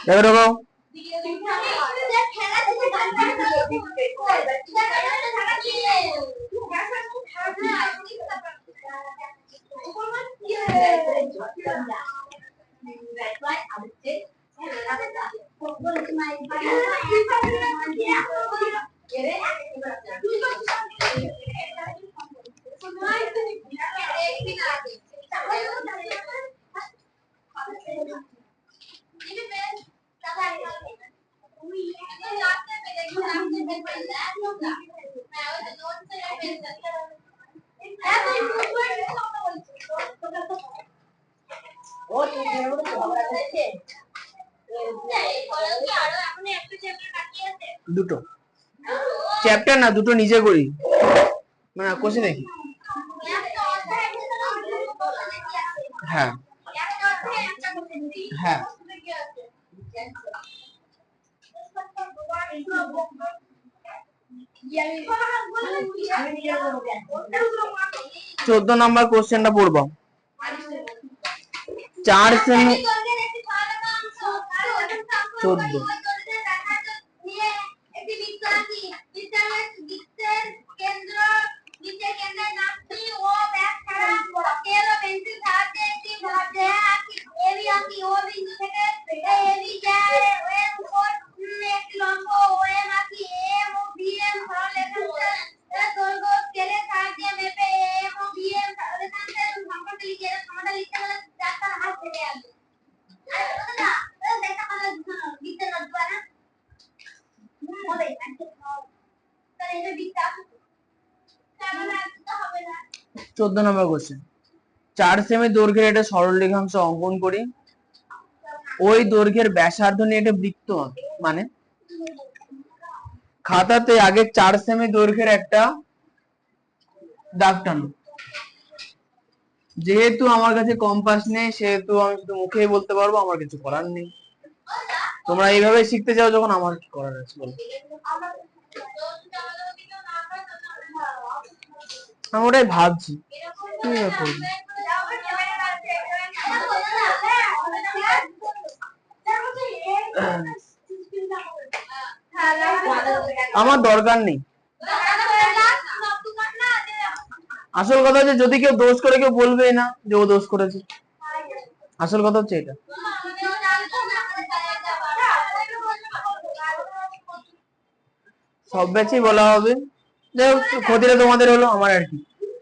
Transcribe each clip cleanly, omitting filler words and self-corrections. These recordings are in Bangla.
দেখো দেখো দুটো চ্যাপ্টার না, দুটো নিজে করি, মানে কোশ্চেন দেখি। হ্যাঁ হ্যাঁ, 14 নম্বর কোশ্চেনটা পড়বো। 4 সেমি 14 14 নম্বর কোশ্চেন। 4 সেমি দৈর্ঘ্যের একটা সরলরেখাংশ অঙ্কন করি। ওই দৈর্ঘ্যের ব্যাসার্ধ নিয়ে একটা বৃত্ত আঁকি। মানে খাতাতে আগে 4 সেমি দৈর্ঘ্যের একটা দাগ টানো। যেহেতু আমার কাছে কম্পাস নেই সেহেতু আমি শুধু মুখেই বলতে পারবো, আমার কিছু করার নেই। তোমরা এইভাবে শিখতে চাও যখন, আমার কি করার আছে বলো? আমি ওটাই ভাবছি কিভাবে করবো। আমার দরকার নেই। আসল কথা হচ্ছে যদি কেউ দোষ করে কেউ বলবে না যে ও দোষ করেছে। আসল কথা হচ্ছে এটা। সব ব্যাচেই বলা হবে। যাই হোক, ক্ষতিটা তোমাদের হলো, আমার আর কি।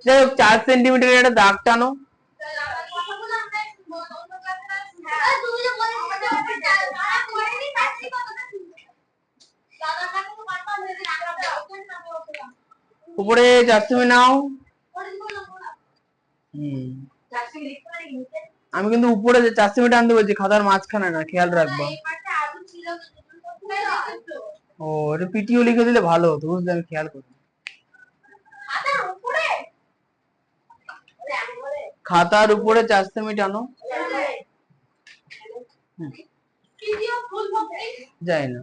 যাই হোক, 4 সেন্টিমিটারের একটা দাগ টানো। উপরে 4 সেমি নাও। আমি কিন্তু উপরে 4 সেমি টানতে বলছি, খাতার মাঝখানে না, খেয়াল রাখবা। ও, এটা পিটিও লিখে দিলে ভালো হতো, বুঝলে, আমি খেয়াল করি। খাতার উপরে 4 সেমি টানো। যাই না,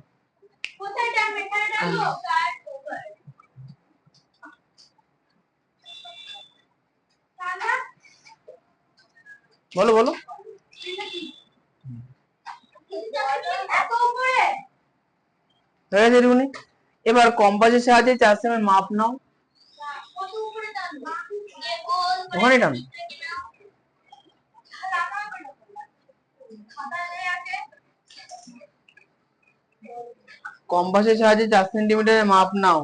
বলো বলো। এবার কম্পাসের সাহায্যে 4 সেমি মাপ নাও। ওখানে টানো। কম্পাসের সাহায্যে 4 সেন্টিমিটারের মাপ নাও।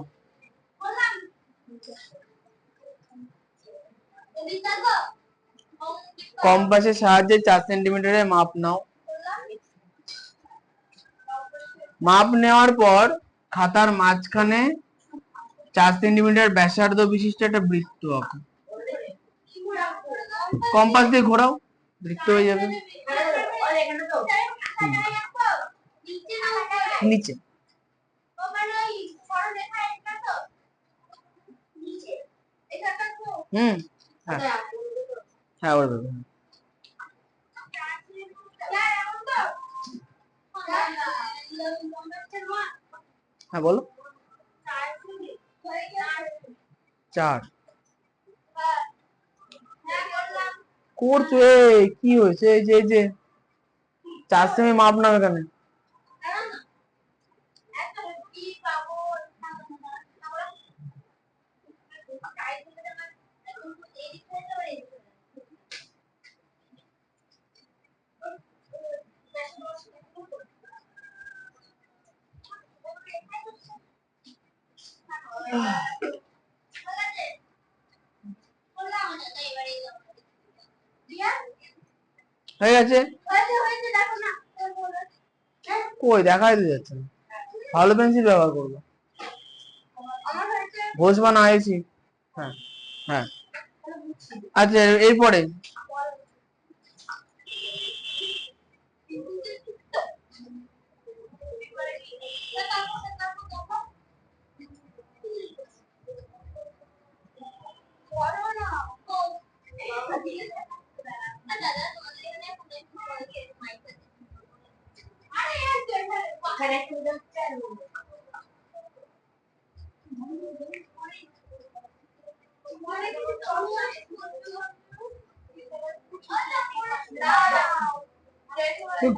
কম্পাসের সাহায্যে 4 সেন্টিমিটারের মাপ নাও। মাপ নেওয়ার পর খাতার মাঝখানে 4 সেন্টিমিটার ব্যাসার্ধ বিশিষ্ট একটা বৃত্ত আঁকো। কম্পাস দিয়ে ঘোরাও, বৃত্ত হয়ে যাবে। নিচে হ্যাঁ হ্যাঁ, ওর হ্যাঁ বলো। 4 করছো, কি হয়েছে? এই যে 4 সেমি মাপ নাও এখানে। হয়ে গেছে, কই দেখাই তো যাচ্ছে না। ভালো পেন্সিল ব্যবহার করবো, ঘষবানা আইছি। হ্যাঁ হ্যাঁ, আচ্ছা এরপরে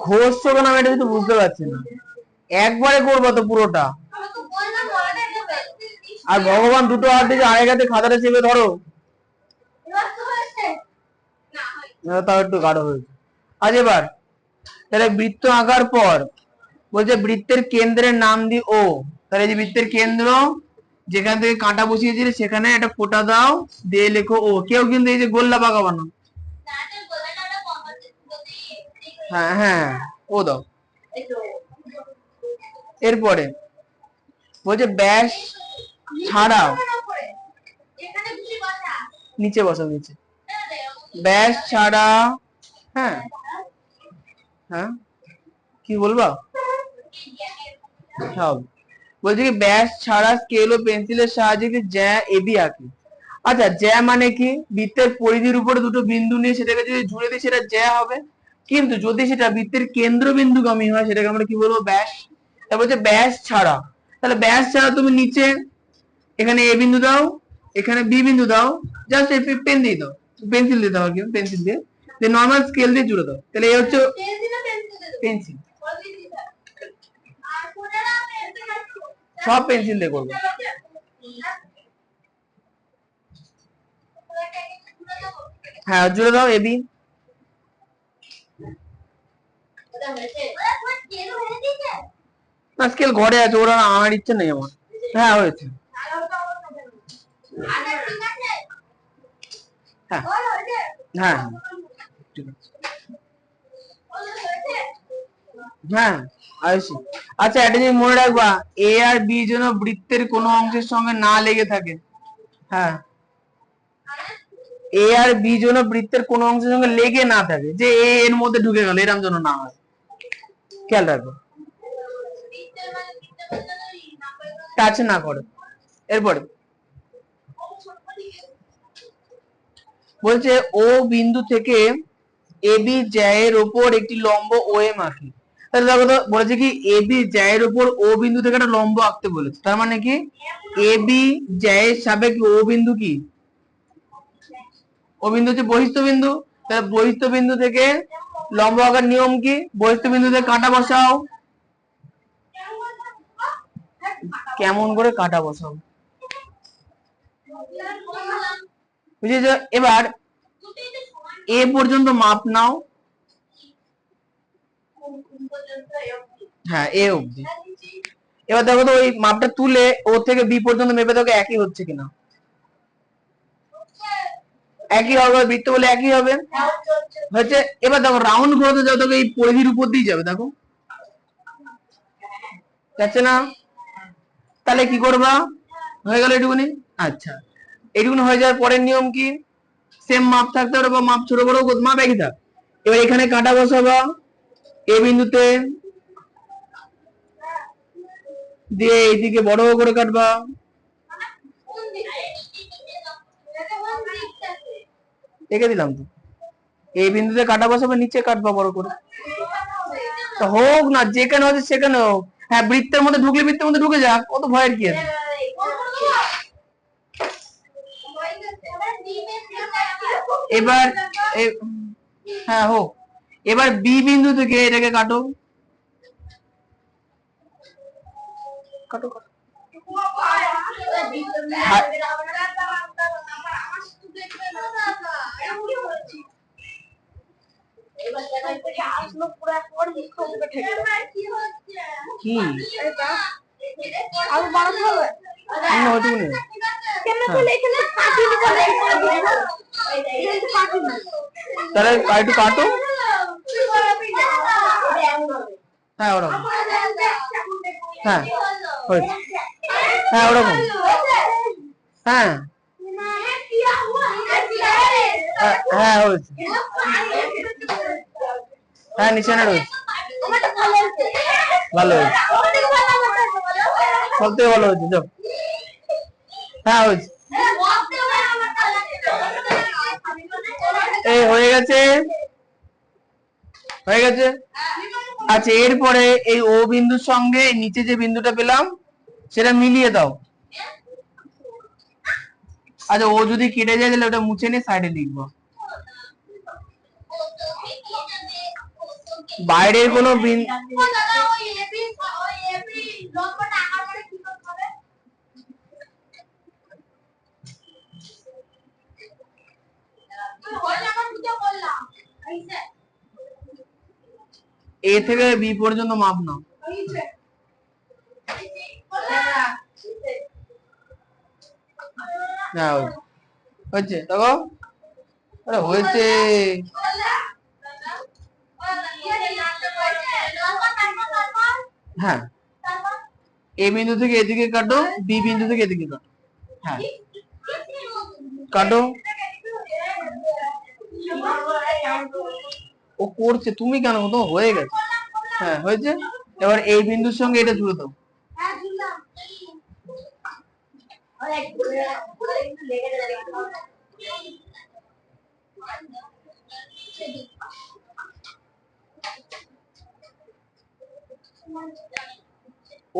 ঘষছো কেন আমি এটা কিন্তু বুঝতে পারছি না। একবারে করবো তো পুরোটা, আর ভগবান দুটো হাত দিয়ে আড়াই হাতে খাতাটা চেপে ধরো, তাও একটু গাঢ় হয়েছে। আজ এবার তাহলে বৃত্ত আঁকার পর বলছে বৃত্তের কেন্দ্রের নাম দি ও। তাহলে যে বৃত্তের কেন্দ্র যেখান থেকে কাঁটা বসিয়েছিলে সেখানে একটা ফোঁটা দাও, দিয়ে লেখো ও। কেউ কিন্তু এই যে গোল্লা পাকা বানাও, হ্যাঁ হ্যাঁ ও দাও। এরপরে বলছে ব্যাস ছাড়াও, নিচে বসাও নিচে, ব্যাস ছাড়া, হ্যাঁ হ্যাঁ কি বলবা সব। বলছে কি ব্যাস ছাড়া স্কেল ও পেন্সিলের সাহায্যে জ্যা এবি আঁকি। আচ্ছা জ্যা মানে কি, বৃত্তের পরিধির উপরে দুটো বিন্দু নিয়ে সেটাকে যদি জুড়ে দিই সেটা জ্যা হবে, কিন্তু যদি সেটা বৃত্তের কেন্দ্রবিন্দুগামী হয় সেটাকে আমরা কি বলবো, ব্যাস। তারপর হচ্ছে ব্যাস ছাড়া, তাহলে ব্যাস ছাড়া তুমি নিচে এখানে এ বিন্দু দাও, এখানে বি বিন্দু দাও, জাস্ট পেন দিয়ে দাও, পেন্সিল দিয়ে দাও আর কি, পেন্সিল দিয়ে নর্মাল স্কেল দিয়ে জুড়ে দাও, তাহলে এই হচ্ছে পেন্সিল। সব পেন্সিল দিয়ে করবো। হ্যাঁ জুড়ে দাও এবি। না স্কেল ঘরে আছে, ওরা আমার ইচ্ছে নেই আমার। হ্যাঁ হয়েছে, হ্যাঁ হ্যাঁ হ্যাঁ আসি। আচ্ছা একটা জিনিস মনে রাখবা, এ আর বি যেন বৃত্তের কোনো অংশের সঙ্গে না লেগে থাকে। হ্যাঁ এ আর বি যেন বৃত্তের কোনো অংশের সঙ্গে লেগে না থাকে, যে এ এর মধ্যে ঢুকে গেল, এরকম যেন না হয়, খেয়াল রাখবো, টাচ না করে। এরপরে বলছে ও বিন্দু থেকে এবি জ্যায়ের ওপর একটি লম্ব ও এম আঁকি। তাহলে দেখো তো বলেছে কি এবি জ্যায়ের ওপর ও বিন্দু থেকে একটা লম্ব আঁকতে বলেছে, তার মানে কি এবি জ্যায়ের সাপেক্ষে ও বিন্দু কি, ও বিন্দু হচ্ছে বহিস্থ বিন্দু, তাহলে বহিস্থ বিন্দু থেকে লম্ব আঁকার নিয়ম কি, বহিস্থ বিন্দুতে কাঁটা বসাও। কেমন করে কাঁটা বসাও বুঝেছ। এবার এ পর্যন্ত মাপ নাও, হ্যাঁ এ অবধি। এবার দেখো তো ওই মাপটা তুলে ও থেকে বি পর্যন্ত মেপে দেখো একই হচ্ছে কিনা, একই হবে, বৃত্ত বলে একই হবে হচ্ছে। এবার দেখো রাউন্ড ঘোরাতে যাও, দেখো এই পরিধির উপর দিয়ে যাবে, দেখো যাচ্ছে না, তাহলে কি করবা, হয়ে গেল এটুকুনি। আচ্ছা এটুকুনি হয়ে যাওয়ার পরের নিয়ম কি, সেম মাপ থাকতে পারে বা মাপ ছোট বড় মাপ একই থাক। এবার এখানে কাঁটা বসাবা এ বিন্দুতে, দিয়ে এইদিকে বড় করে কাটবা, এঁকে দিলাম তো, এই বিন্দুতে কাটা বসাবে, নিচে কাটবা বড় করে, হোক না যেখানে হচ্ছে সেখানে হোক। হ্যাঁ বৃত্তের মধ্যে ঢুকলে বৃত্তের মধ্যে ঢুকে যাক, কত ভয়ের কি আছে। এবার হ্যাঁ হোক, এবার বি বিন্দু থেকে এটাকে কাটো, কাটো কাটো, কি ওইটুকুনি। তাহলে একটু কাটো। হ্যাঁ ওরকম, হ্যাঁ হয়েছে, হ্যাঁ ওরকম, হ্যাঁ হ্যাঁ হয়েছে, হ্যাঁ নিশানা রয়েছে, ভালো হয়েছে, সব থেকে ভালো হয়েছে। যাও, হ্যাঁ হয়েছে, এই হয়ে গেছে, হয়ে গেছে। আচ্ছা এরপরে এই ও বিন্দুর সঙ্গে নিচে যে বিন্দুটা পেলাম সেটা মিলিয়ে দাও। আচ্ছা ও যদি কেটে যায় তাহলে ওটা মুছে নিয়ে সাইডে লিখবো। বাইরের কোনো বিন্দু এ থেকে বি পর্যন্ত মাপ নাও। হয়েছে দেখো, আরে হয়েছে। হ্যাঁ এ বিন্দু থেকে এদিকে কাটো, বি বিন্দু থেকে এদিকে কাটো। হ্যাঁ কাটো। ও করছে, তুমি কেন, তো হয়ে গেছে। হ্যাঁ হয়েছে। এবার এই বিন্দুর সঙ্গে এটা জুড়ে দাও।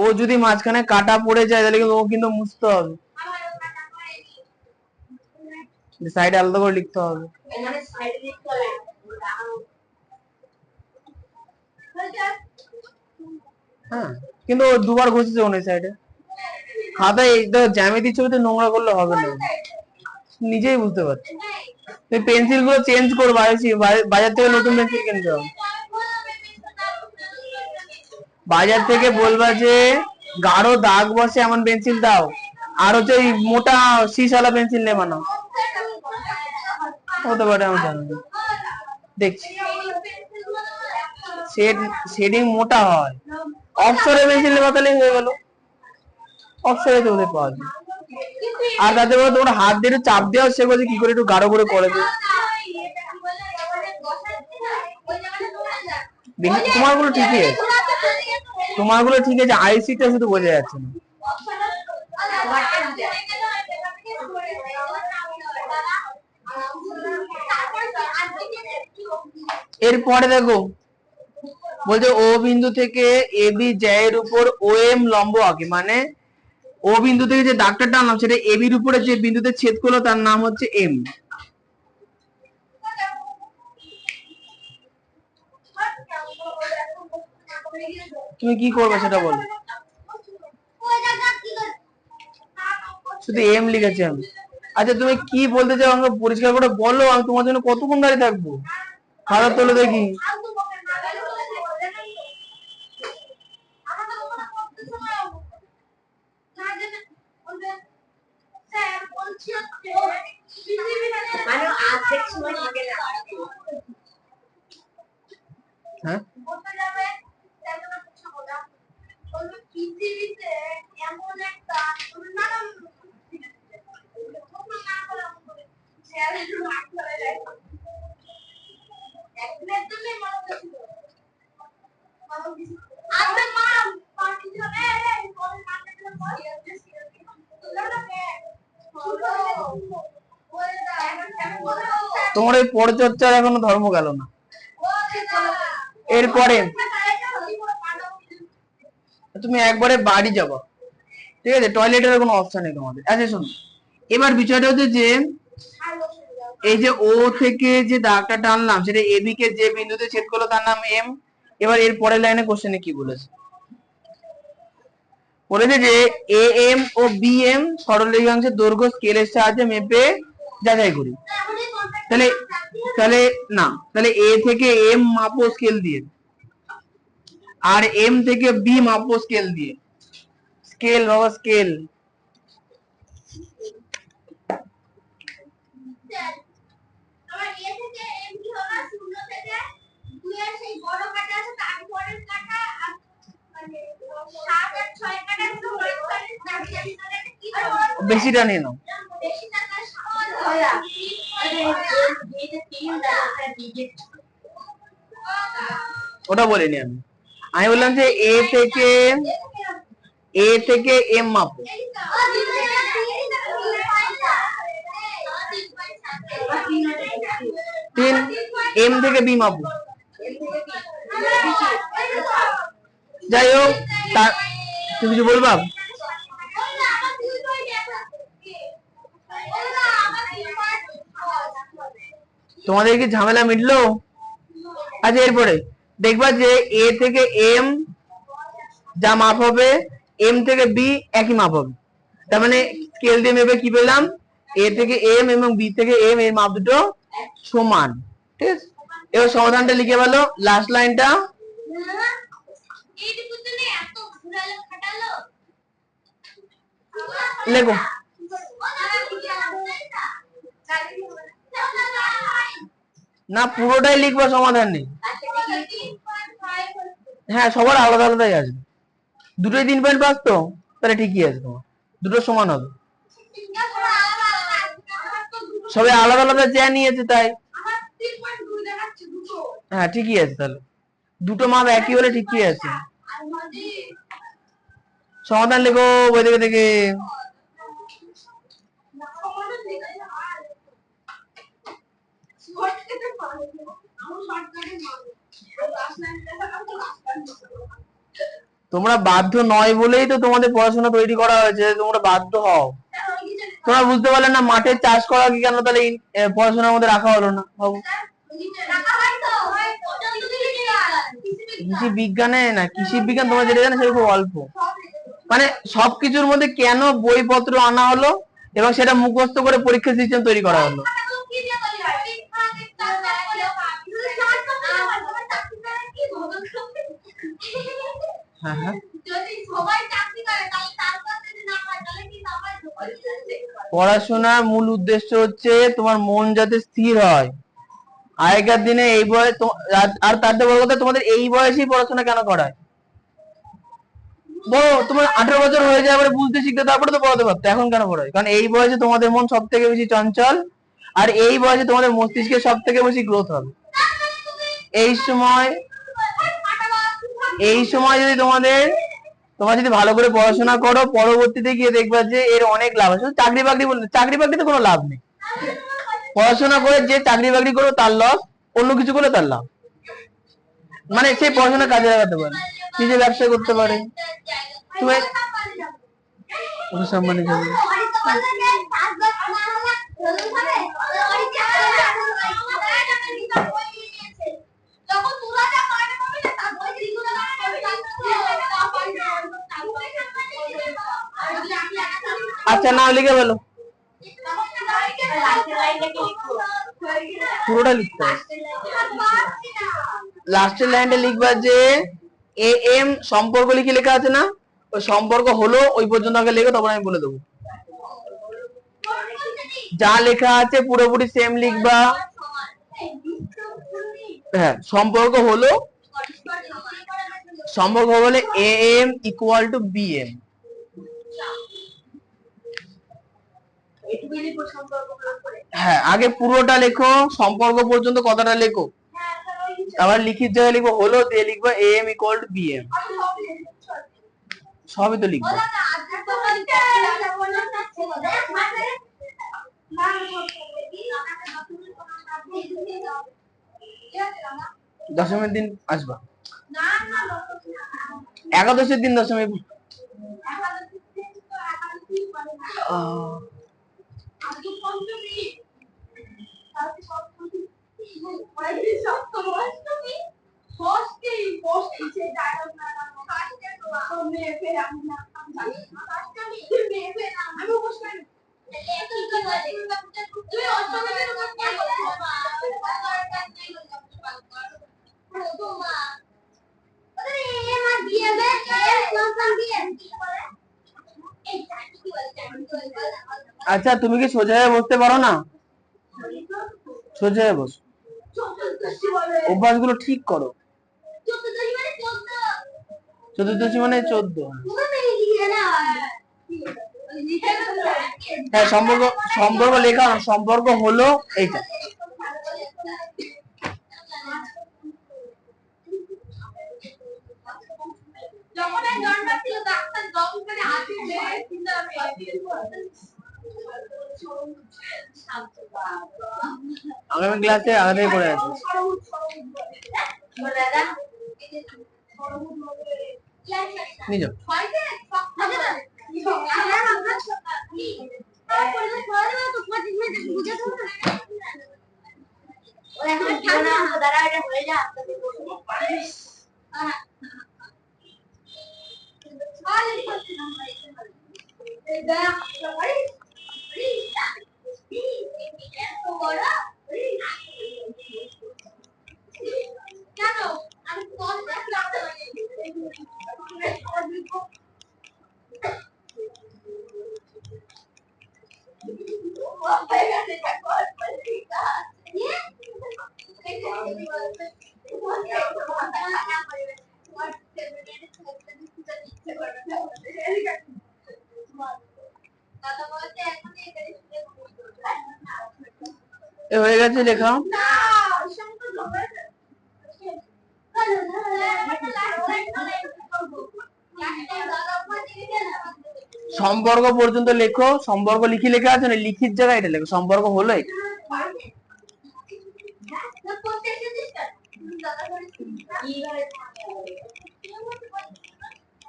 ও যদি মাঝখানে কাটা পড়ে যায় তাহলে কিন্তু ও কিন্তু মুছতে হবে, সাইডে আলাদা করে লিখতে হবে। হ্যাঁ কিন্তু দুবার ঘষেছে অনেক সাইডে। খাতায় জ্যামিতি ছবিতে নোংরা করলে হবে না, নিজেই বুঝতে পারছি। তুমি পেন্সিল গুলো চেঞ্জ করবা, বাজার থেকে নতুন পেন্সিল কিনতে হবে। বাজার থেকে বলবা যে গাঢ় দাগ বসে এমন পেন্সিল দাও, আর হচ্ছে ওই মোটা শীষওয়ালা পেন্সিল নেবা না। হতে পারে, আমি জানি না, দেখছি। শেডিং মোটা হয়, অফসরে পেন্সিল নেবা তাহলে হয়ে গেল, অফসরে তো ওদের পাওয়া যায়। আর তাতে বলো তোমার হাত দিয়ে চাপ দেওয়া সে বলছে কি করে একটু গাঢ় করে করে দেবে। তোমার গুলো ঠিকই আছে, তোমার গুলো ঠিক আছে, আইসিটা শুধু বোঝা যাচ্ছে না। এরপরে দেখো বলছে ও বিন্দু থেকে এ বি জ্যায়ের উপর ও এম লম্ব আঁকে, মানে ও বিন্দু থেকে যে দাগটা টানলাম সেটা এ বির উপরে যে বিন্দুতে ছেদ করলো তার নাম হচ্ছে এম। তুমি কি করবে সেটা বলো, শুধু এম লিখেছি আমি। আচ্ছা তুমি কি বলতে চাও আমাকে পরিষ্কার করে বলো, আমি তোমার জন্য কতক্ষণ দাঁড়িয়ে থাকবো। খাতা তোলো দেখি। হ্যাঁ তোমার এই পরচর্চার এখনো ধর্ম গেল না। এরপরে তুমি একবারে বাড়ি যাবো, ঠিক আছে, টয়লেটের কোনো অপশন নেই তোমাদের। আচ্ছা শোনো, এবার বিষয়টা হচ্ছে যে এই যে ও থেকে যে দাগটা টানলাম সেটা এবি কে যে বিন্দুতে ছেদ করলো তার নাম এম। এবার এর পরের লাইনে কোশ্চেনে কি বলেছে, বলেছে যে এ এম ও বি এম সরলরেখাংশের দৈর্ঘ্য স্কেলের সাহায্যে মেপে যাচাই করি। তাহলে তাহলে না, তাহলে এ থেকে এম মাপো স্কেল দিয়ে, আর এম থেকে বি মাপো স্কেল দিয়ে। স্কেল বাবা স্কেল, বেশিটা নিয়ে নাও। ওটা বলিনি আমি, আমি বললাম যে এ থেকে এম মাপো। তিন, এম থেকে বি মাপো। যাই হোক, তুমি কিছু বলবা? তোমাদের কি ঝামেলা মিটলো? আচ্ছা, এরপরে দেখবা যে এ থেকে এম যা মাপ হবে, এম থেকে বি একই মাপ হবে। তার মানে স্কেল দিয়ে মেপে কি পেলাম, এ থেকে এম এবং বি থেকে এম এর মাপ দুটো সমান। ঠিক আছে, এবার সমাধানটা লিখে ফেলো, লাস্ট লাইনটা লেখো। না, পুরোটাই লিখবো, সমাধান নেই। হ্যাঁ, সবার আলাদা আলাদাই আসবে। দুটোই 3.5 তো, তাহলে ঠিকই আছে, তোমার দুটো সমান হবে। সবাই আলাদা আলাদা যা নিয়েছে তাই। হ্যাঁ, ঠিকই আছে, তাহলে দুটো মাপ একই হলে ঠিকই আছে। সমাধান লেখো বই থেকে থেকে। তোমরা বাধ্য নয় বলেই তো তোমাদের পড়াশোনা তৈরি করা হয়েছে, তোমরা বাধ্য হও। তোমরা বুঝতে পারলে না মাঠে চাষ করা কি কেন তাহলে পড়াশোনার মধ্যে রাখা হলো না? ভাবো, কৃষি বিজ্ঞানে না, কৃষি বিজ্ঞান তোমরা যেটা জানো সেটা খুব অল্প। মানে সবকিছুর মধ্যে কেন বইপত্র আনা হলো এবং সেটা মুখস্থ করে পরীক্ষা সিস্টেম তৈরি করা হলো। হ্যাঁ হ্যাঁ, পড়াশোনার মূল উদ্দেশ্য হচ্ছে তোমার মন যাতে স্থির হয়। আগেকার দিনে এই বয়স, আর তার বড় কথা, তোমাদের এই বয়সেই পড়াশোনা কেন করায়? বলো, তোমার 18 বছর হয়ে যায়, বুঝতে শিখতে, তারপরে তো পড়াতে পারতো। এখন কেন পড়ায়? কারণ এই বয়সে তোমাদের মন সব থেকে বেশি চঞ্চল, আর এই বয়সে তোমাদের মস্তিষ্কে সব থেকে বেশি গ্রোথ হবে। এই সময় যদি তোমরা যদি ভালো করে পড়াশোনা করো, পরবর্তীতে গিয়ে দেখবা যে এর অনেক লাভ আছে। চাকরি বাকরি বলতে, চাকরি বাকরিতে কোনো লাভ নেই। পড়াশোনা করে যে চাকরি বাকরি করো তার লস, অন্য কিছু করলে তার লাভ। মানে সেই পড়াশোনা কাজে লাগাতে পারে, নিজে ব্যবসা করতে পারে। তুমি সম্মানে যাবে। আচ্ছা, নাম লিখে বলো, পুরোটা লিখতে হবে। লাস্টের লাইনটা লিখবা যে এ এম সম্পর্ক লিখে লেখা আছে না, ওই সম্পর্ক হলো ওই পর্যন্ত আগে লেখো, তখন আমি বলে দেবো। যা লেখা আছে পুরোপুরি সেম লিখবা। হ্যাঁ, সম্পর্ক হলো A M equal to B M. হ্যাঁ, আগে পুরোটা লেখো, সম্পর্ক পর্যন্ত কথাটা লেখো, আবার লিখিত জায়গায় লিখবো হলো, দিয়ে লিখবো A M equal to B M. সবই তো লিখবো। দশমীর দিন আসবা, একাদশের দিন দশমী। আচ্ছা, তুমি কি সোজা হয়ে বসতে পারো না? সোজা হয়ে বসো। অভ্যাসগুলো ঠিক করো। চতুর্দশী মানে 14। হ্যাঁ, সম্পর্ক সম্পর্ক লেখা, সম্পর্ক হলো এইটা। আগামী ক্লাসে আগে করে আছে। নিজ হয়ে গেছে লেখা। সম্পর্ক পর্যন্ত লেখো। সম্পর্ক লিখি লেখা আছে না, লিখিত জায়গায় এটা লেখো, সম্পর্ক হলো এটা।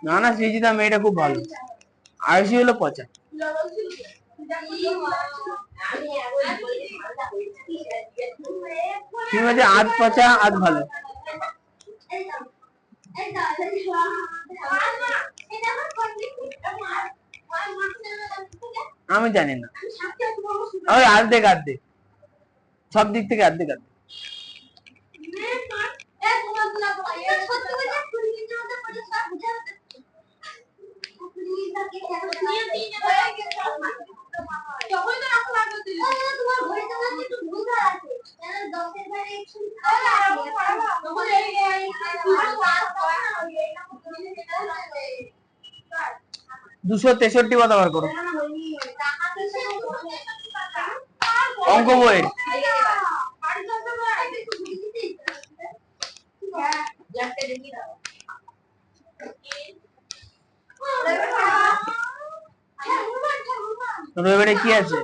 না না, সৃজিতা মেয়েটা খুব ভালো। আয়ুষী হলো পচা। ঠিক আছে, আজ পচা আজ ভালো। আমি জানি না, ওই অর্ধেক অর্ধেক, সব দিক থেকে অর্ধেক অর্ধেক। দুশো 63 কথা বার করো অঙ্ক বই। রবিবারে কি আছে?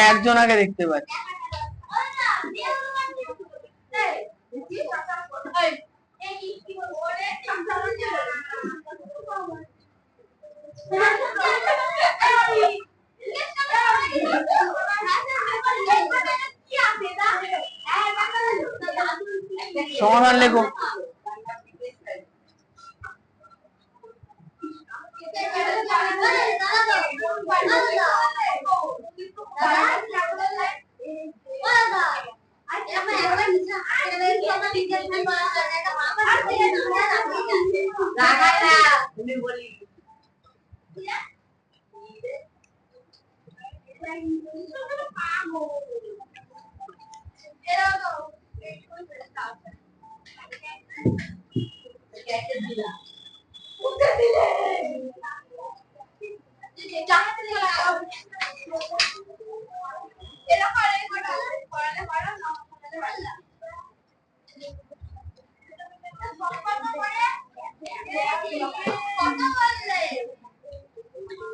একজন আগে দেখতে পাচ্ছি। সমাধান লেখো।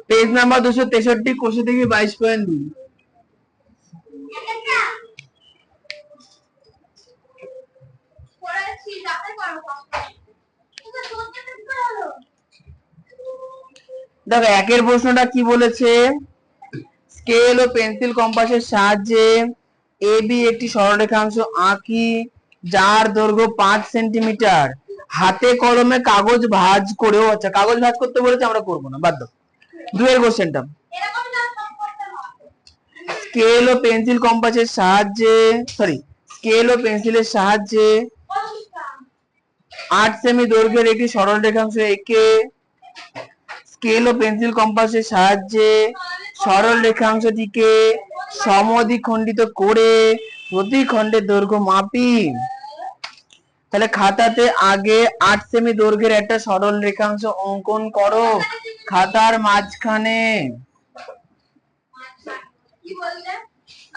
पेज नंबर 263 कोशे থেকে 22.2 দেখো একের প্রশ্নটা কি বলেছে, স্কেল ও পেন্সিল কম্পাসের সাহায্যে এবি একটি সরলরেখাংশ আঁকি যার দৈর্ঘ্য 5 সেন্টিমিটার, হাতে কলমে কাগজ ভাঁজ করেও, আচ্ছা কাগজ ভাঁজ করতে বলেছে আমরা করব না, বাদ দাও। দুয়ের কোশ্চেনটা স্কেল ও পেন্সিল কম্পাসের সাহায্যে স্কেল ও পেন্সিলের সাহায্যে 8 সেমি দৈর্ঘ্যের একটি সরল রেখাংশ এঁকে স্কেল ও পেন্সিল কম্পাসের সাহায্যে সরল রেখাংশটিকে সমদ্বিখণ্ডিত করে প্রতি খণ্ডের দৈর্ঘ্য মাপি। তাহলে খাতাতে আগে 8 সেমি দৈর্ঘ্যের একটা সরল রেখাংশ অঙ্কন করো খাতার মাঝখানে,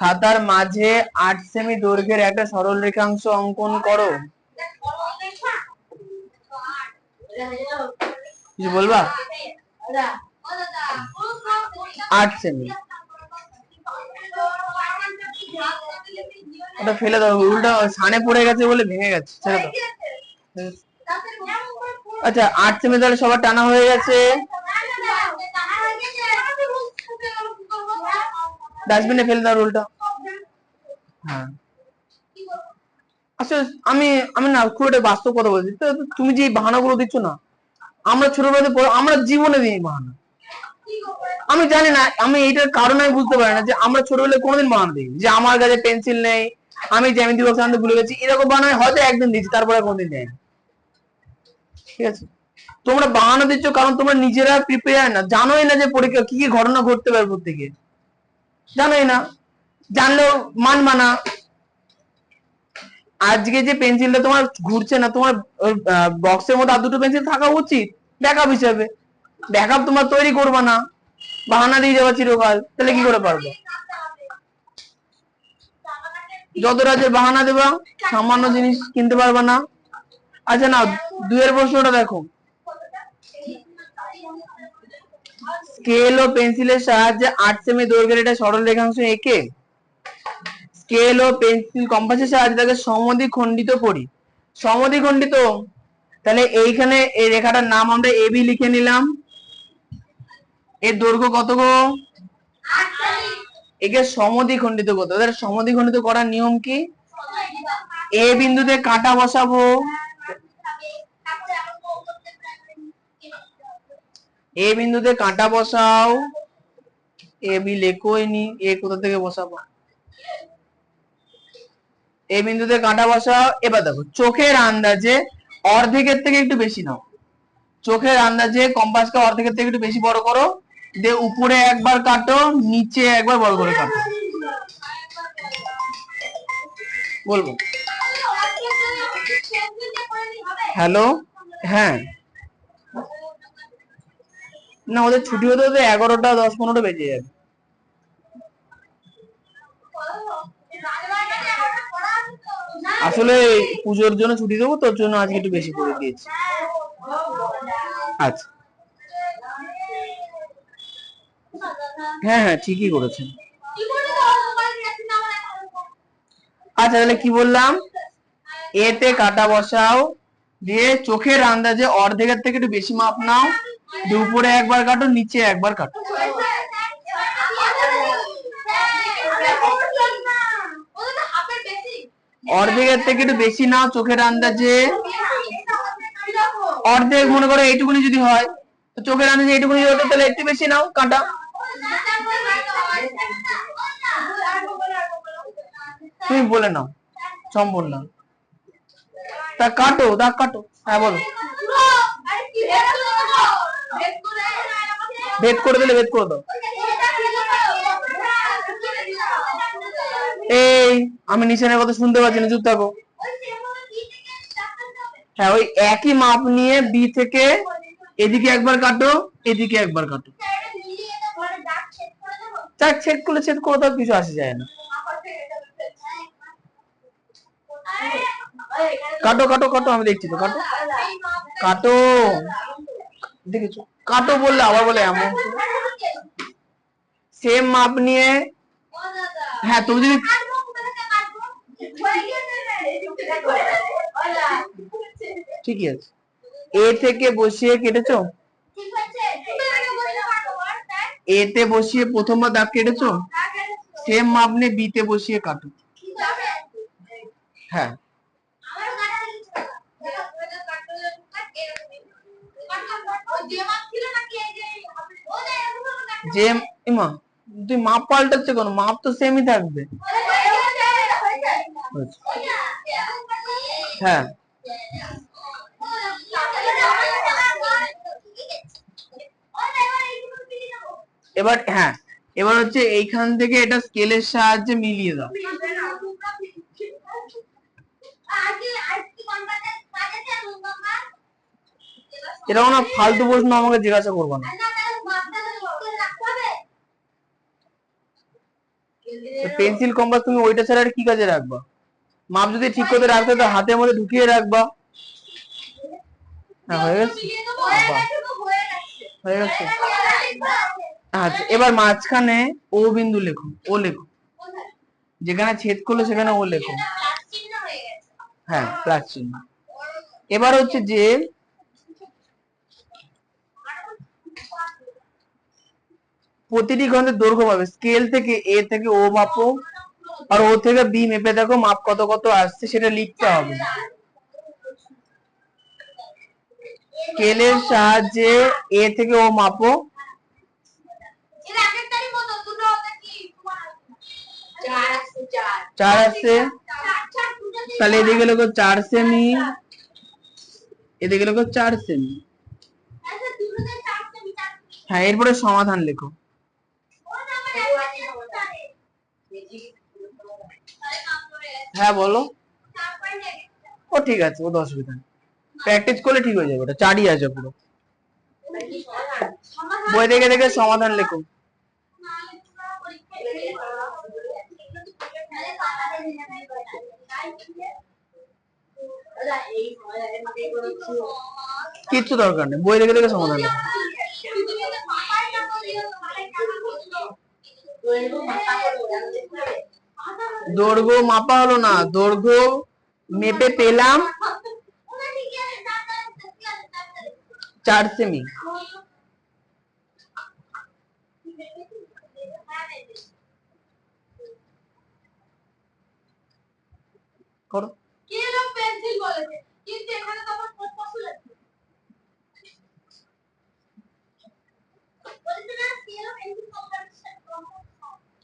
খাতার মাঝে 8 সেমি দৈর্ঘ্যের একটা সরল রেখাংশ অঙ্কন করো। কিছু বলবা? 8 সেমি ওটা ফেলে দাও, উল্টা সানে পড়ে গেছে বলে ভেঙে গেছে, ছেড়ে দাও। আচ্ছা 8 সেমি তাহলে সবার টানা হয়ে গেছে। ডাস্টবিনে ফেলে দাও রোলটা। হ্যাঁ আচ্ছা আমি আমি না খুব একটা বাস্তব কথা বলছি, তুমি যে বাহানাগুলো দিচ্ছ না, আমরা ছোটবেলাতে আমরা জীবনে দিই বাহানা। আমি জানি না, আমি এইটার কারণ আমি বুঝতে পারি না যে আমরা ছোটবেলায় কোনোদিন বাহানা দিই যে আমার কাছে পেন্সিল নেই, আমি জ্যামিতি বক্স আনতে ভুলে গেছি, এরকম বাহানা হয়তো একদিন দিচ্ছি, তারপরে কোনোদিন দেয়নি। ঠিক আছে, তোমরা বাহানা দিচ্ছ কারণ তোমরা নিজেরা প্রিপেয়ার না, জানোই না যে পরীক্ষা কি কি ঘটনা ঘটতে পারে প্রত্যেকে, জানোই না, জানলেও মানবা না। আজকে যে পেন্সিলটা তোমার ঘুরছে না, তোমার বক্সের মধ্যে আর দুটো পেন্সিল থাকা উচিত ব্যাকআপ হিসেবে, ব্যাকআপ তোমার তৈরি করবা না, বাহানা দিয়ে যাওয়া চিরকাল, তাহলে কি করে পারবো? যত রাজ্যের বাহানা দেবা সামান্য জিনিস কিনতে পারবা না। আচ্ছা না, 2 এর প্রশ্নটা দেখো, স্কেল ও পেন্সিলের সাহায্যে 8 সেমি দৈর্ঘ্যের একটা সরল রেখাংশ এঁকে স্কেল ও পেন্সিল কম্পাসের সাহায্যে তাকে সমদ্বিখণ্ডিত করি। সমদ্বিখণ্ডিত, তাহলে এইখানে এই রেখাটার নাম আমরা এবি লিখে নিলাম। এর দৈর্ঘ্য কত গো? 8 সেমি। একে সমদ্বিখণ্ডিত করতে হবে। সমদ্বিখণ্ডিত করার নিয়ম কি? এ বিন্দুতে কাটা বসাবো, এ বিন্দুতে কাঁটা বসাও, এ বি লেখোই নি, এ কোথা থেকে বসাবো? এ বিন্দুতে কাঁটা বসাও। এবার দেখো চোখের আন্দাজে অর্ধেকের থেকে একটু বেশি নাও, চোখের আন্দাজে কম্পাসকে অর্ধেকের থেকে একটু বেশি বড় করো, দিয়ে উপরে একবার কাটো, নিচে একবার বড় করে কাটো। বলবো হ্যালো, হ্যাঁ না ওদের ছুটি হতে হতে 11টা 10-15 বেজে যাবে। আসলে পুজোর জন্য ছুটি দেবো, তোর জন্য আজকে একটু বেশি করে দিয়েছি। আচ্ছা হ্যাঁ হ্যাঁ ঠিকই করেছেন। আচ্ছা তাহলে কি বললাম, এতে কাটা বসাও, দিয়ে চোখের আন্দাজে অর্ধেকের থেকে একটু বেশি মাপ নাও, দিয়ে উপরে একবার কাটো, নিচে একবার কাটো। অর্ধেকের থেকে একটু বেশি নাও চোখের আন্দাজে, অর্ধেক মনে করো এইটুকুনি যদি হয়, চোখের আন্দাজে এইটুকুনি হতো, তাহলে একটু বেশি নাও কাটা। তুমি বলে নাও সম্পূর্ণ, তা কাটো, দাগ কাটো। হ্যাঁ বলো, ভেদ করে দিলে ভেদ করে দাও। এই আমি নিশানের কথা শুনতে পাচ্ছি না, চুপ থাকো। হ্যাঁ ওই একই মাপ নিয়ে বি থেকে এদিকে একবার কাটো, এদিকে একবার কাটো, চাক ছেদ করলে ছেদ করে দাও, কিছু আসে যায় না। কাটো কাটো কাটো, আমি দেখছি তো, কাটো কাটো, দেখেছো কাটো বললে আবার বলে এমন সেম মাপ নিয়ে। হ্যাঁ তুমি যদি ঠিকই আছে, এ থেকে বসিয়ে কেটেছো, এতে বসিয়ে প্রথমবার দাগ কেটেছো, সেম মাপ নিয়ে বিতে বসিয়ে কাটো। হ্যাঁ যে ইমা তুই মাপ পাল্টাচ্ছে কেন? মাপ তো সেমই থাকবে। হ্যাঁ, এবার হ্যাঁ, এবার হচ্ছে এইখান থেকে এটা স্কেলের সাহায্যে মিলিয়ে দাও। এরকম না ফালতু প্রশ্ন আমাকে জিজ্ঞাসা করবো না। পেন্সিল কম্পাস তুমি ওইটা ছাড়া আর কি কাজে রাখবা? মাপ যদি ঠিক করে রাখতে তো হাতের মধ্যে ঢুকিয়ে রাখবা। হ্যাঁ, হয়ে গেছে, হয়ে গেছে। আচ্ছা, এবার মাঝখানে ও বিন্দু লেখো, ও লেখো, যেখানে ছেদ করলো সেখানে ও লেখো। হ্যাঁ, প্লাস চিহ্ন। এবার হচ্ছে যে প্রতিটি খন্ডের দৈর্ঘ্য পাবে, স্কেল থেকে এ থেকে ও মাপো, আর ও থেকে বি মেপে দেখো মাপ কত কত আসছে, সেটা লিখতে হবে। স্কেলের সাহায্যে এ থেকে ও মাপো, 4 আসছে, তাহলে এদিকে লেখো 4 সেমি, এদিকে লেখো 4 সেমি। হ্যাঁ, এরপরে সমাধান লেখো। হ্যাঁ বলো। ও ঠিক আছে, ও তো অসুবিধা নেই, প্র্যাকটিস করলে ঠিক হয়ে যাবে, ওটা 4ই আছে পুরো। বই দেখে দেখে সমাধান লেখো। কিচ্ছু দরকার নেই, বই দেখে দেখে সমাধান লেখো। দৈর্ঘ্য মাপা হলো না, দৈর্ঘ্য মেপে পেলাম 4 সেমি। করো।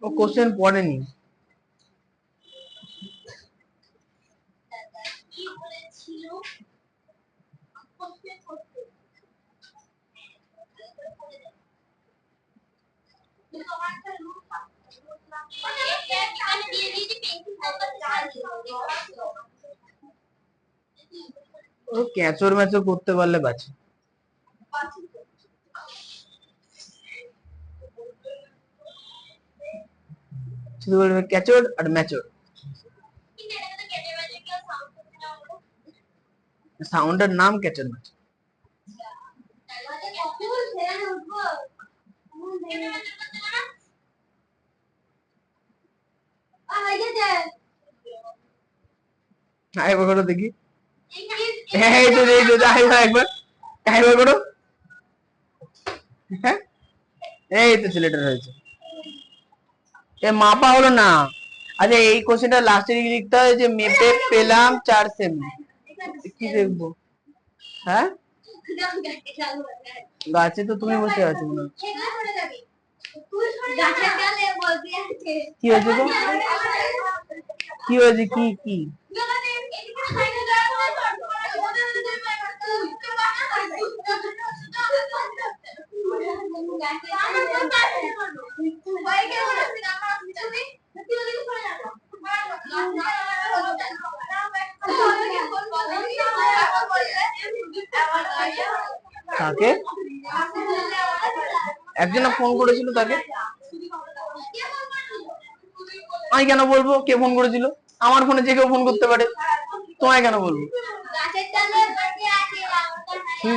ও কোশ্চেন পড়েনি। ও ক্যাচর ম্যাচর করতে পারলে বাঁচে। শুধু বলবে ক্যাচর আর ম্যাচর, সাউন্ডের নাম ক্যাচর ম্যাচর। একবার করো দেখি। এই তো একবার একবার করো। হ্যাঁ, এই তো ছেলেটার হয়েছে। এ মাপা হলো না। আচ্ছা, এই কোশ্চেনটা লাস্টে লিখতে হয় যে মেপে পেলাম 4 সেমি। কি দেখবো? হ্যাঁ, গাছে তো তুমি বসে আছো মনে হচ্ছে। কি হয়েছে গো? কি হয়েছে? কি কি? কাকে? একজন ফোন করেছিল, তাকে আমি কেন বলবো কে ফোন করেছিল? আমার ফোনে যে কেউ ফোন করতে পারে, তোমায় কেন বলবো?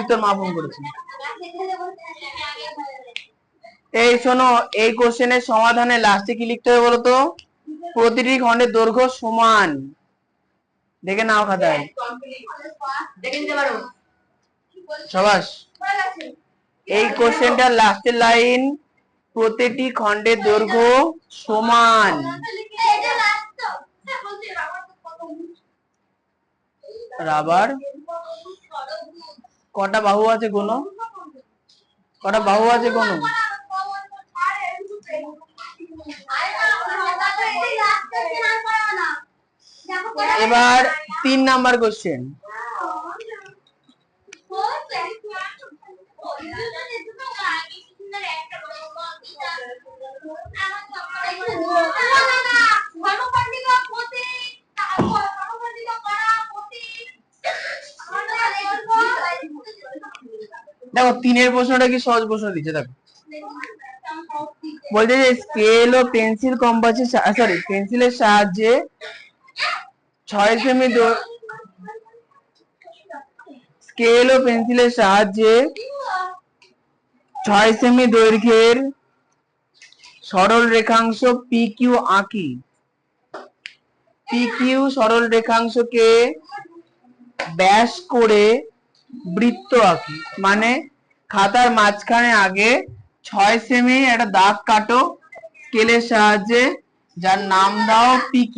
তোর মা ফোন করেছিল। এই শোনো, এই কোশ্চেনের সমাধানে লাস্টে কি লিখতে হবে বলো তো? প্রতিটি খণ্ডের দৈর্ঘ্য সমান। দেখে নাও খাতায়, সবাস। এই কোশ্চেনটার লাস্টের লাইন, প্রতিটি খণ্ডের দৈর্ঘ্য সমান। রাবার কটা বাহু আছে গোনো? কটা বাহু আছে গোনো? এবার 3 নাম্বার কোশ্চেন। দেখো 3-এর প্রশ্নটা কি সহজ প্রশ্ন দিচ্ছে। দেখো বলছে যে স্কেল ও পেন্সিল কম্পাসের পেন্সিলের সাহায্যে 6 সেমি স্কেল ও পেন্সিলের সাহায্যে 6 সেমি দৈর্ঘ্যের সরল রেখাংশ PQ আঁকি। PQ সরল রেখাংশকে ব্যাস করে বৃত্ত আঁকি। মানে খাতার মাঝখানে আগে 6 সেমি একটা দাগ কাটো স্কেলের সাহায্যে, যার নাম দাও PQ।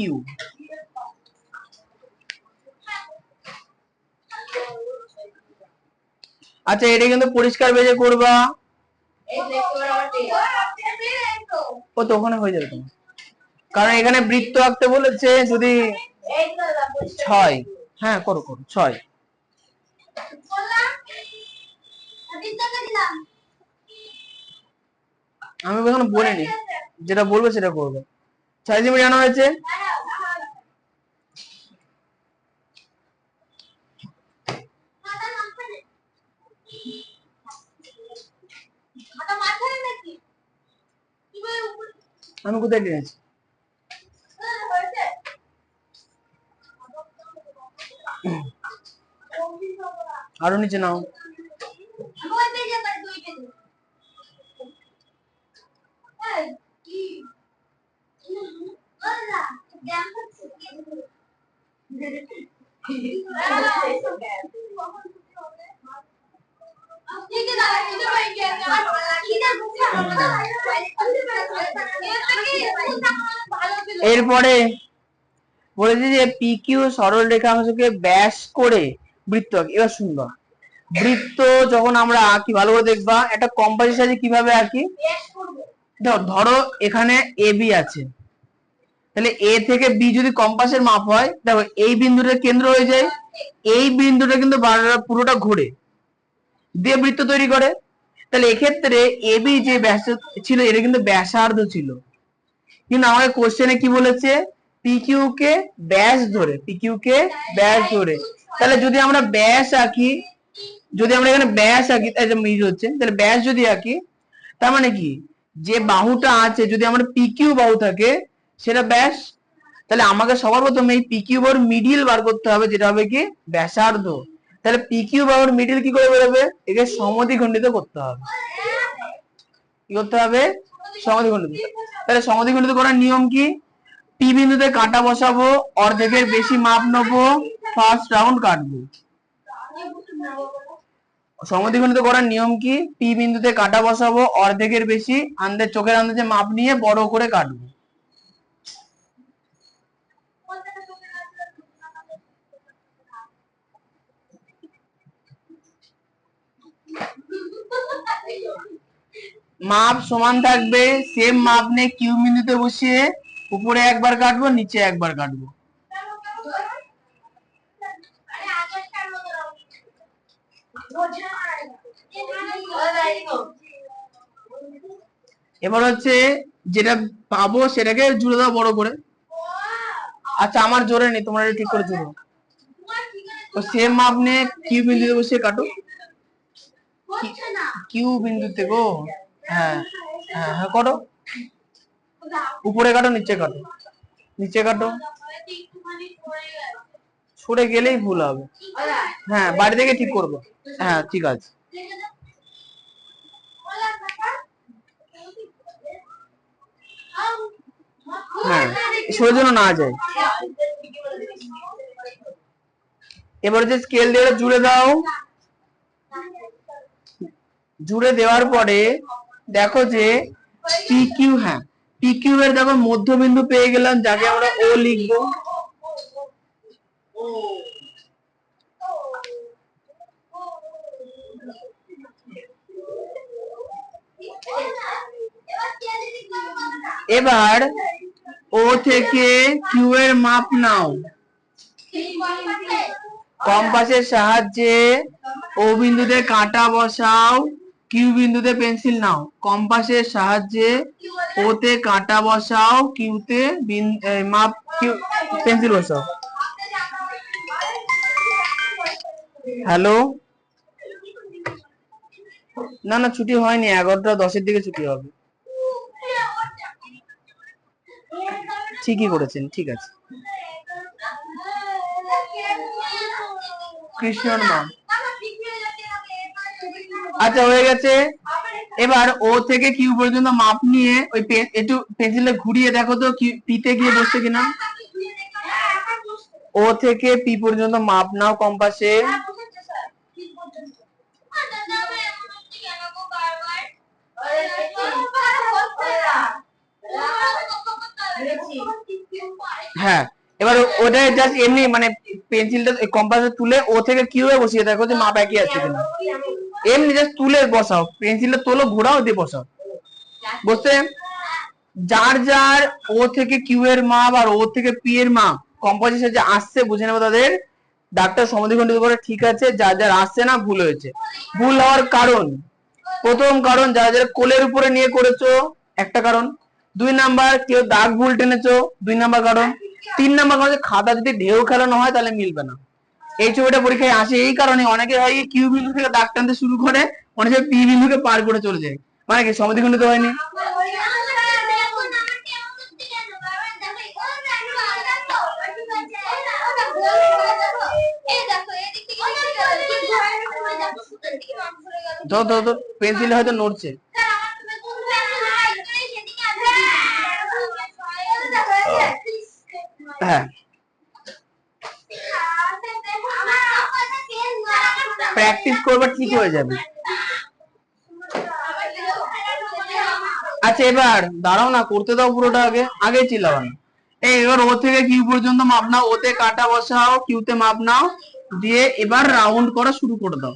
আচ্ছা এটা কিন্তু পরিষ্কার বেজে করবা, ও তো ওখানে হয়ে যাবে তোমার, কারণ এখানে বৃত্ত আঁকতে বলেছে। যদি 6, হ্যাঁ করো করো 6। আমি এখন বলিনি, যেটা বলবো সেটা করবো। 6 সেমি জানা হয়েছে। আমি কোথায় টেনেছি? আরো নিচে নাও। এরপরে বলেছে যে PQ সরল রেখাংশকে ব্যাস করে বৃত্ত আঁকি। এবার শুনবা, বৃত্ত যখন আমরা আঁকি ভালো করে দেখবা, একটা কম্পাসের সাহায্যে কিভাবে আঁকি। ধরো এখানে AB আছে, তাহলে A থেকে B যদি কম্পাসের মাপ হয়, দেখো এই বিন্দুটা কেন্দ্র হয়ে যায়, এই বিন্দুটা কিন্তু পুরোটা ঘুরে দিয়ে বৃত্ত তৈরি করে। তাহলে এক্ষেত্রে AB যে ব্যাস ছিল এটা কিন্তু ব্যাসার্ধ ছিল, কিন্তু আমাদের কোশ্চেনে কি বলেছে PQ কে ব্যাস ধরে, PQ কে ব্যাস ধরে। তাহলে যদি আমরা ব্যাস আঁকি, যদি আমরা এখানে ব্যাস আঁকি, মিল হচ্ছে, তাহলে ব্যাস যদি আঁকি তার মানে কি, যে বাহুটা আছে যদি আমার PQ বাহু থাকে সেটা ব্যাস। তাহলে আমাকে সবার প্রথমে এই PQ বাহুর মিডিল বার করতে হবে, যেটা হবে কি ব্যাসার্ধ। তাহলে PQ বাহুর মিডিল কি করে বেরোবে, একে সমদ্বিখণ্ডিত করতে হবে। কি করতে হবে, সমদ্বিখণ্ডিত। তাহলে সমদ্বিখণ্ডিত করার নিয়ম কি, P বিন্দুতে কাটা বসাবো, অর্ধেকের বেশি মাপ নেবো, ফার্স্ট রাউন্ড কাটবো। সমদ্বিখণ্ডিত করার নিয়ম কি, P বিন্দুতে কাটা বসাবো, অর্ধেকের বেশি চোখের আন্দাজে মাপ নিয়ে বড় করে কাটবো। মাপ সমান থাকবে, সেম মাপ নিয়ে Q বিন্দুতে বসিয়ে উপরে একবার কাটবো, নিচে একবার কাটবো। এবার হচ্ছে যেটা পাবো সেটাকে জুড়ে দাও বড় করে। আচ্ছা আমার জোরে নেই, তোমরা ঠিক করে জুড়ো। তো সেম মাপ নিয়ে কিউ বিন্দুতে বসিয়ে কাটো, কিউ বিন্দুতে গো, হ্যাঁ হ্যাঁ হ্যাঁ করো, উপরে কাটো নিচে কাটো, নিচে কাটো, সরে গেলেই ভুল হবে। হ্যাঁ বাড়ি থেকে ঠিক করবো, হ্যাঁ ঠিক আছে। হ্যাঁ সরে যেন না যায়। এবার যে স্কেল দিয়ে জুড়ে দাও, জুড়ে দেওয়ার পরে দেখো যে PQ, হ্যাঁ PQ এর দেখো মধ্যবিন্দু পেয়ে গেলাম, যাকে আমরা O লিখবো। এবার O থেকে Q এর মাপ নাও, কম্পাসের সাহায্যে ও বিন্দুতে কাঁটা বসাও, কিউ বিন্দুতে পেন্সিল নাও। কম্পাসের সাহায্যে ওতে কাঁটা বসাও, কিউতে মাপ কিউ পেন্সিল বসাও। হ্যালো, না না ছুটি হয়নি, 11:10 দিকে ছুটি হবে। ঠিকই করেছেন, ঠিক আছে। কৃষ্ণর মা, আচ্ছা হয়ে গেছে। এবার ও থেকে কিউ পর্যন্ত মাপ নিয়ে ওই একটু পেন্সিলে ঘুরিয়ে দেখো তো পিতে গিয়ে বসছে কিনা। ও থেকে পি পর্যন্ত মাপ নাও কম্পাসে। হ্যাঁ, এবার ওটা জাস্ট এমনি মানে পেন্সিলটা কম্পাসে তুলে ও থেকে কিউ এ বসিয়ে দেখো যে মাপ একই আছে কিনা। এমনি জাস্ট তুলে বসাও, পেন্সিলটা তোলো, ঘোরাও, দিয়ে বসাও। বুঝতে? যার যার ও থেকে কিউ এর মাপ আর ও থেকে পি এর মাপ কম্পাসের সাথে আসছে বুঝে নেবো তাদের ডাক্তার সমাধিখণ্ডিত করে ঠিক আছে। যার যার আসছে না ভুল হয়েছে। ভুল হওয়ার কারণ, প্রথম কারণ যারা যারা কোলের উপরে নিয়ে করেছো, একটা কারণ। 2 নাম্বার কেউ দাগ ভুল টেনেছো, 2 নাম্বার কারণ। 3 নাম্বার কারণ খাতা যদি ঢেউ খেলানো হয় তাহলে মিলবে না। এই ছবিটা পরীক্ষায় আসে এই কারণে, অনেকে হয় কিউ বিন্দু থেকে দাগ টানতে শুরু করে, অনেকে পি বিন্দুকে পার করে চলে যায়, মানে কি সমাধিখণ্ডিত হয়নি। ধর পেন্সিল হয়তো নড়ছে। হ্যাঁ, প্র্যাকটিস করবে ঠিক হয়ে যাবে। আচ্ছা এবার দাঁড়াও না, করতে দাও পুরোটা, আগে আগে চিল্লাও না। এই এবার ও থেকে কিউ পর্যন্ত মাপ নাও, ওতে কাটা বসাও, কিউতে মাপ নাও, দিয়ে এবার রাউন্ড করা শুরু করে দাও।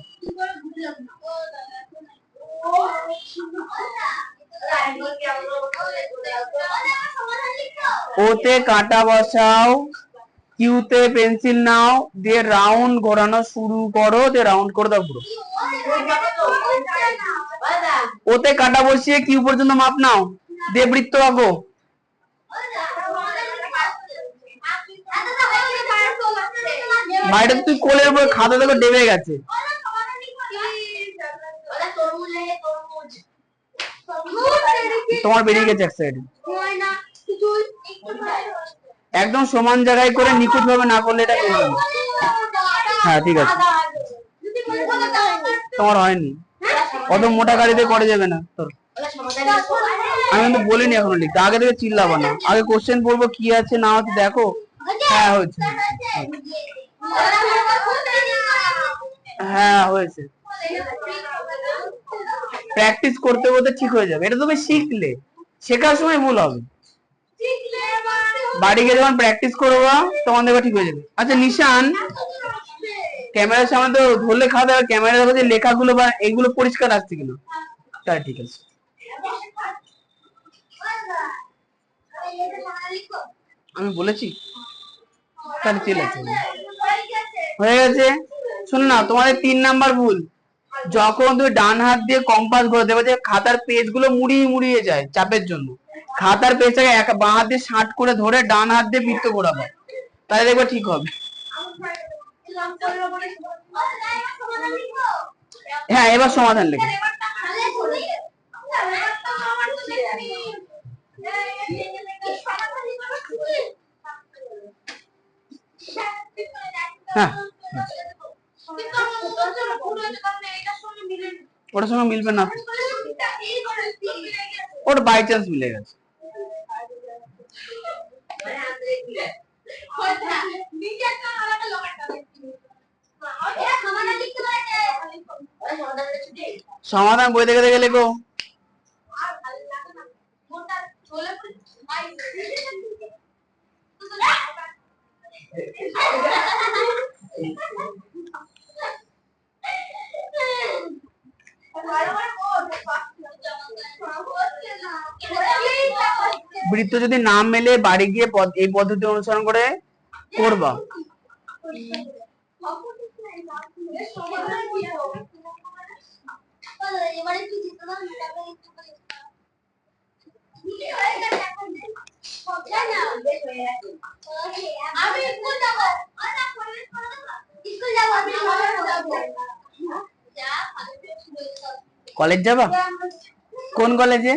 ওতে কাটা বসাও, কিউতে পেন্সিল নাও, দিয়ে রাউন্ড ঘোরানো শুরু করো, দিয়ে রাউন্ড করে দাও পুরো। ওতে কাটা বসিয়ে কিউ পর্যন্ত মাপ নাও, দিয়ে বৃত্ত আঁকো। ভাইটা তুই কোলের উপর খাতা দেখো ডেবে গেছে। তোমার বেরিয়ে গেছে এক সাইড। একদম সমান জায়গায় করে নিখুঁত ভাবে না করলে এটা মিলবে না। হ্যাঁ ঠিক আছে, তোমার হয়নি, অত মোটা গাড়িতে করে যাবে না তোর। আমি কিন্তু বলিনি এখনো লিখতে, আগে থেকে চিল্লাবো না, আগে কোশ্চেন পড়বো কি আছে না আছে দেখো। হ্যাঁ হয়েছে, হ্যাঁ হয়েছে। প্র্যাকটিস করতে করতে ঠিক হয়ে যাবে, এটা তুমি শিখলে, শেখার সময় ভুল হবে, বাড়ি গিয়ে যখন প্র্যাকটিস করবা তখন দেখবা ঠিক হয়ে যাবে। আচ্ছা নিশান, ক্যামেরার সামনে তো ধরলে খাওয়া দাওয়া, ক্যামেরা দেখো যে লেখাগুলো বা এগুলো পরিষ্কার আসছে কিনা। তাই ঠিক আছে, আমি বলেছি তাহলে ঠিক আছে, হয়ে গেছে। শোনো না, তোমাদের 3 নাম্বার ভুল, যখন তুমি ডান হাত দিয়ে কম্পাস ঘোরাতে দেবে যে খাতার পেজ গুলো মুড়িয়ে মুড়িয়ে যায় চাপের জন্য, খাতার পেজটাকে বাঁ হাত দিয়ে শার্ট করে ধরে ডান হাত দিয়ে বৃত্ত ঘোরাবে, তাহলে দেখবে ঠিক হবে। হ্যাঁ এবার সমাধান লিখো। হ্যাঁ ওটার সঙ্গে মিলবে না, ওটা বাই চান্স মিলে গেছে। সমাধান বই দেখে দেখে লেখো। বৃত্ত যদি না মেলে বাড়ি গিয়ে এই পদ্ধতি অনুসরণ করে করবা। কলেজ যাবা? কোন কলেজে?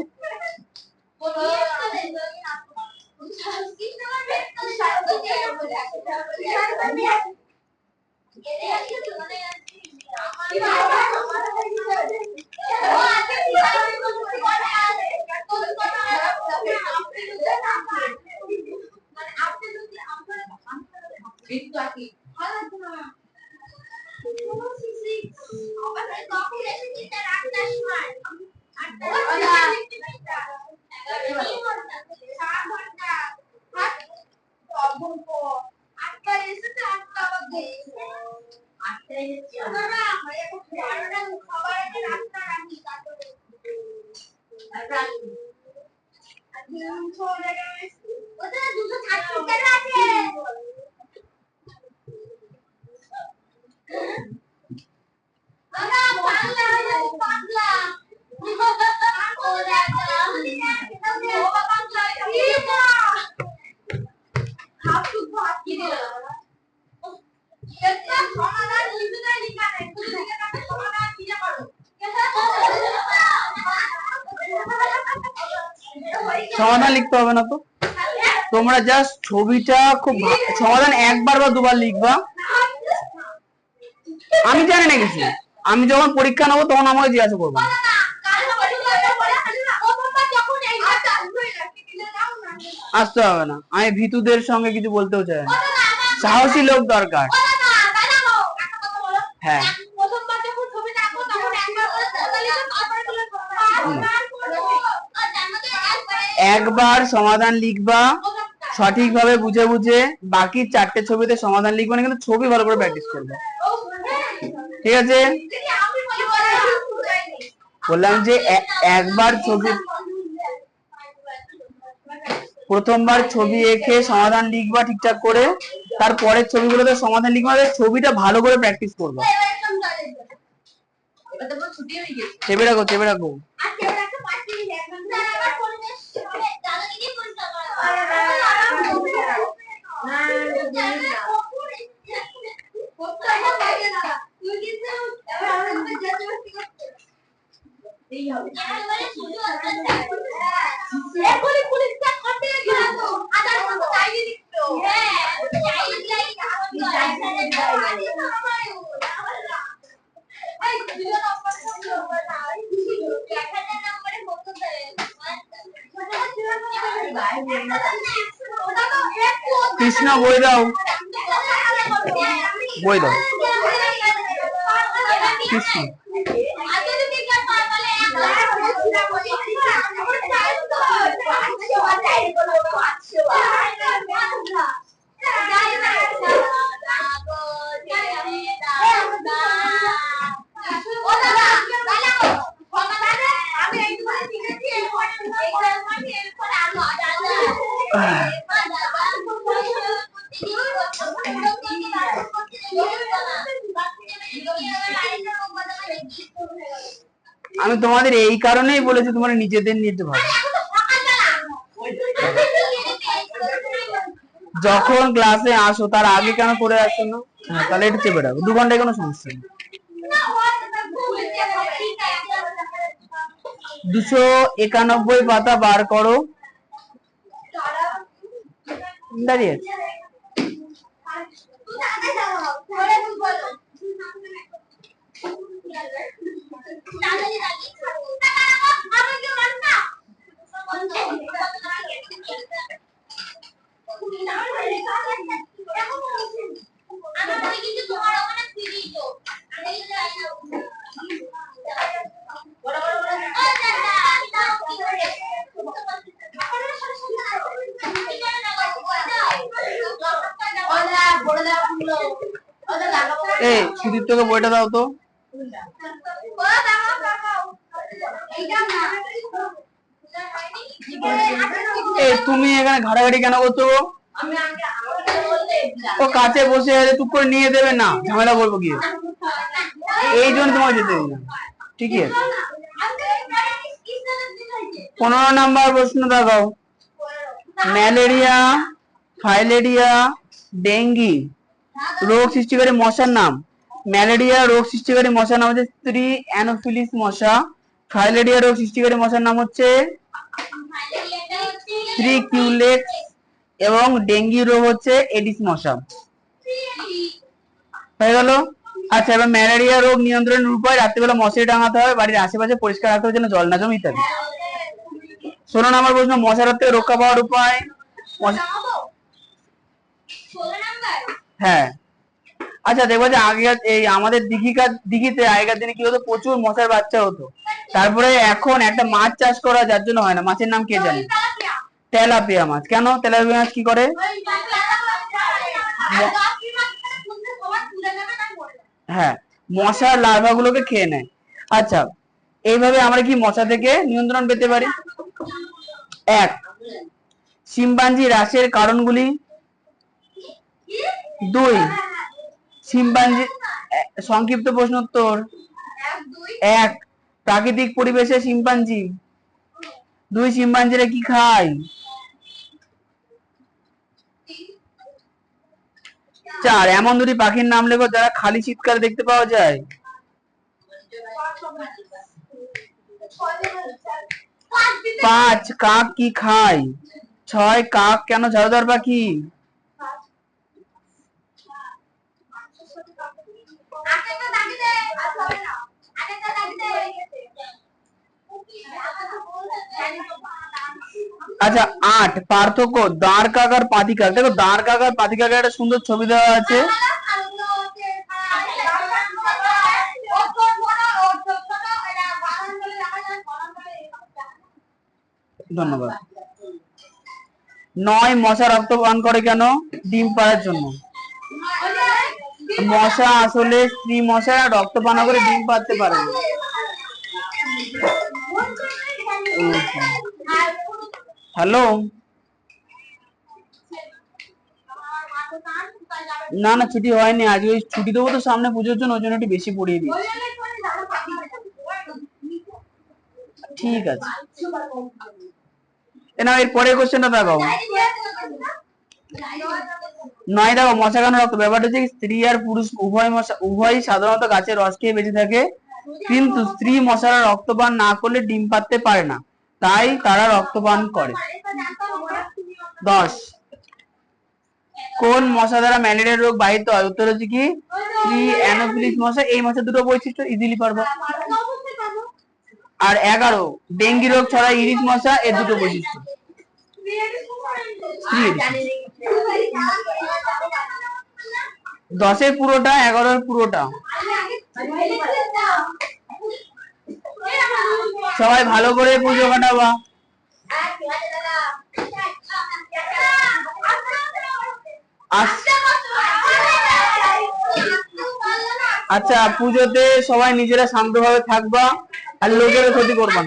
সমাধান লিখতে হবে না তো, তোমরা জাস্ট ছবিটা খুব সমাধান একবার বা দুবার লিখবা। আমি জানি না কিছু, আমি যখন পরীক্ষা নেবো তখন আমাকে জিজ্ঞাসা করবো। আসতে হবে না, আমি ভীতুদের সঙ্গে কিছু বলতেও চাই না, সাহসী লোক দরকার। হ্যাঁ একবার সমাধান লিখবা সঠিকভাবে বুঝে বুঝে, বাকি 4টে ছবিতে সমাধান লিখবা না, কিন্তু ছবি ভালো করে প্র্যাকটিস করবে, ঠিক আছে? বললাম যে একবার ছবি, প্রথমবার ছবি এঁকে সমাধান লিখবা ঠিকঠাক করে, তারপরের ছবিগুলোতে সমাধান লিখবা, ছবিটা ভালো করে প্র্যাকটিস করবা। চেপে রাখো, চেপে রাখো। কৃষ্ণ বই দাও, বই দাও কৃষ্ণ। আমি তোমাদের এই কারণেই বলেছি তোমরা নিজেদের নিতে ভালো। যখন ক্লাসে আসো তার আগে কেন করে আসো না? হ্যাঁ তাহলে এটা চেপে রাখো, 2 ঘন্টায় কোনো সমস্যা নেই। 291 পাতা বার করো, দাঁড়িয়ে এই সুদীপ্তকে বইটা দাও তো। এই তুমি এখানে ঘাটাঘাটি কেন করছো? ও কাছে বসে আছে, টুক করে নিয়ে দেবে না, ঝামেলা করবো গিয়ে, এই জন্য তোমাকে যেতে দিই না। ঠিক আছে, 15 নাম্বার প্রশ্ন দেখাও। ম্যালেরিয়া, ফাইলেরিয়া, ডেঙ্গি রোগ সৃষ্টিকারী মশার নাম। ম্যালেরিয়া রোগ সৃষ্টিকারী মশার নাম হচ্ছে স্ত্রী অ্যানোফিলিস মশা। ফাইলেরিয়া রোগ সৃষ্টিকারী মশার নাম হচ্ছে স্ত্রী কিউলেক্স, এবং ডেঙ্গি রোগ হচ্ছে এডিস মশা। হয়ে গেল। আচ্ছা, এবার ম্যালেরিয়া রোগ নিয়ন্ত্রণের উপায়, রাত্রিবেলা মশারি টাঙাতে হবে, বাড়ির আশেপাশে পরিষ্কার রাখতে হবে যেন জল না জমে, ইত্যাদি। 16 নম্বর প্রশ্ন, মশার হাত থেকে রক্ষা পাওয়ার উপায়। হ্যাঁ, আচ্ছা দেখবো যে আগে এই আমাদের দিঘিতে আগেকার দিনে কি হতো, প্রচুর মশার বাচ্চা হতো। তারপরে এখন একটা মাছ চাষ করা, যার জন্য হয় না। মাছের নাম কে জানে? তেলাপিয়া মাছ। কেন তেলাপিয়া মাছ কি করে? হ্যাঁ, মশার লার্ভা গুলোকে খেয়ে নেয়। আচ্ছা, এইভাবে আমরা কি মশা থেকে নিয়ন্ত্রণ পেতে পারি? 1, শিম্পাঞ্জি হ্রাসের কারণগুলি। 2, শিম্পাঞ্জি, সংক্ষিপ্ত প্রশ্নোত্তর। 1, প্রাকৃতিক পরিবেশে শিম্পাঞ্জি। 2, শিম্পাঞ্জিরা কি খায়? 4, এমন দুটি পাখির নাম লেখো যারা খালি শীতকালে দেখতে পাওয়া যায়। 5, কাক কি খায়? 6, কাক কেন ঝাড়ুদার পাখি? 8, পার্থক্য দাঁড় কাক আর পাতি কাক। দেখো দাঁড় কাক আর পাতি কাকের একটা সুন্দর ছবি দেওয়া আছে। ধন্যবাদ। 9, মশা রক্ত পান করে কেন? ডিম পাড়ার জন্য। মশা আসলে স্ত্রী মশা, রক্ত পান করে ডিম পাড়তে পারে না। হ্যালো, না না ছুটি হয়নি, আজ ওই ছুটি দেবো তো সামনে পুজোর জন্য, ওই জন্য একটু বেশি পড়িয়ে দিই। ঠিক আছে, না এর পরের কোশ্চেনটা দেখাও। 9 দেখো, মশা কেন রক্ত। ব্যাপারটা হচ্ছে স্ত্রী আর পুরুষ উভয়ই সাধারণত গাছের রস খেয়ে বেঁচে থাকে, কিন্তু স্ত্রী মশারা রক্তপান না করলে ডিম পাড়তে পারে না, তাই তারা রক্তপান করে। 10, কোন মশা দ্বারা ম্যালেরিয়া রোগ বাহিত হয়? উত্তর হচ্ছে কি স্ত্রী অ্যানোফিলিস মশা। এই মশার দুটো বৈশিষ্ট্য ইজিলি পারবো। আর 11, ডেঙ্গি রোগ ছড়ায় ইরিস মশা, এর দুটো বৈশিষ্ট্য। 10 পুরোটা, 11 পুরোটা। সবাই ভালো করে পুজো কাটাবা। আচ্ছা, পুজোতে সবাই নিজেরা শান্তভাবে থাকবা, আর লোকের ক্ষতি করবা না।